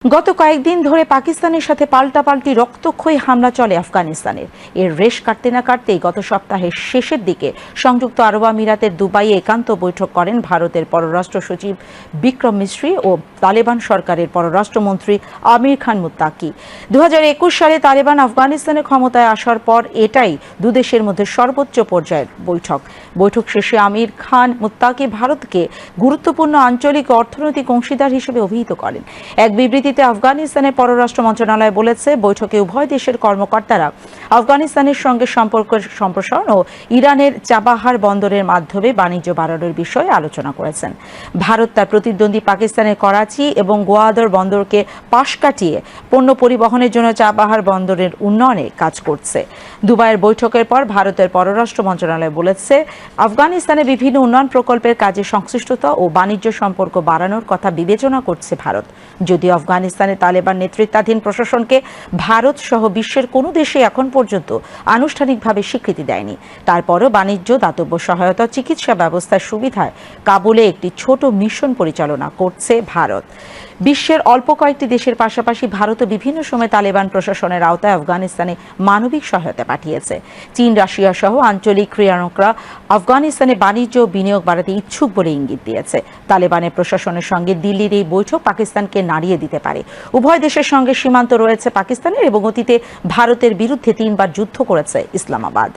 গত কয়েকদিন ধরে পাকিস্তানের সাথে পাল্টাপাল্টি রক্তক্ষয়ী হামলা চলে আফগানিস্তানের। এর রেশ কাটতে না কাটতেই গত সপ্তাহের শেষের দিকে সংযুক্ত আরব আমিরাতের দুবাইয়ে একান্ত বৈঠক করেন ভারতের পররাষ্ট্র সচিব বিক্রম মিশ্রি ও তালেবান সরকারের পররাষ্ট্রমন্ত্রী আমির খান মুত্তাকি। 2021 সালে তালেবান আফগানিস্তানে ক্ষমতায় আসার পর এটাই দুদেশের মধ্যে সর্বোচ্চ পর্যায়ের বৈঠক শেষে আমির খান মুত্তাকি ভারতকে গুরুত্বপূর্ণ আঞ্চলিক অর্থনৈতিক অংশীদার হিসেবে অভিহিত করেন। এক বিবৃতিতে আফগানিস্তানের পররাষ্ট্র মন্ত্রণালয় বলেছে, বৈঠকে উভয় দেশের কর্মকর্তারা আফগানিস্তানের সঙ্গে সম্পর্কের সম্প্রসারণ ও ইরানের চাবাহার বন্দরের মাধ্যমে বাণিজ্য বাড়ানোর বিষয়ে আলোচনা করেছেন। ভারত তার প্রতিদ্বন্দ্বী পাকিস্তানের করাচি এবং গোয়াদর বন্দরকে পাশ কাটিয়ে পণ্য পরিবহনের জন্য চাবাহার বন্দরের উন্নয়নে কাজ করছে। দুবাইয়ের বৈঠকের পর ভারতের পররাষ্ট্র মন্ত্রণালয় বলেছে, আফগানিস্তানে বিভিন্ন উন্নয়ন প্রকল্পের কাজে সংশ্লিষ্টতা ও বাণিজ্য সম্পর্ক বাড়ানোর কথা বিবেচনা করছে ভারত। যদিও আফগানিস্তানে তালেবান নেতৃত্বাধীন প্রশাসনকে ভারত সহ বিশ্বের কোনো দেশে এখন পর্যন্ত আনুষ্ঠানিকভাবে স্বীকৃতি দেয়নি, তারপরও বাণিজ্য, দাতব্য সহায়তা, চিকিৎসা ব্যবস্থার সুবিধায় কাবুলে একটি ছোট মিশন পরিচালনা করছে ভারত। বিশ্বের অল্প কয়েকটি দেশের পাশাপাশি ভারতও বিভিন্ন সময় তালেবান প্রশাসনের আওতায় আফগানিস্তানে মানবিক সহায়তা পাঠিয়েছে। চীন, রাশিয়া সহ আঞ্চলিক ক্রীড়ানকরা আফগানিস্তানে বাণিজ্য ও বিনিয়োগ বাড়াতে ইচ্ছুক বলে ইঙ্গিত দিয়েছে। তালেবানের প্রশাসনের সঙ্গে দিল্লির এই বৈঠক পাকিস্তানকে নাড়িয়ে দিতে পারে। উভয় দেশের সঙ্গে সীমান্ত রয়েছে পাকিস্তানের এবং অতীতে ভারতের বিরুদ্ধে 3 বার যুদ্ধ করেছে ইসলামাবাদ।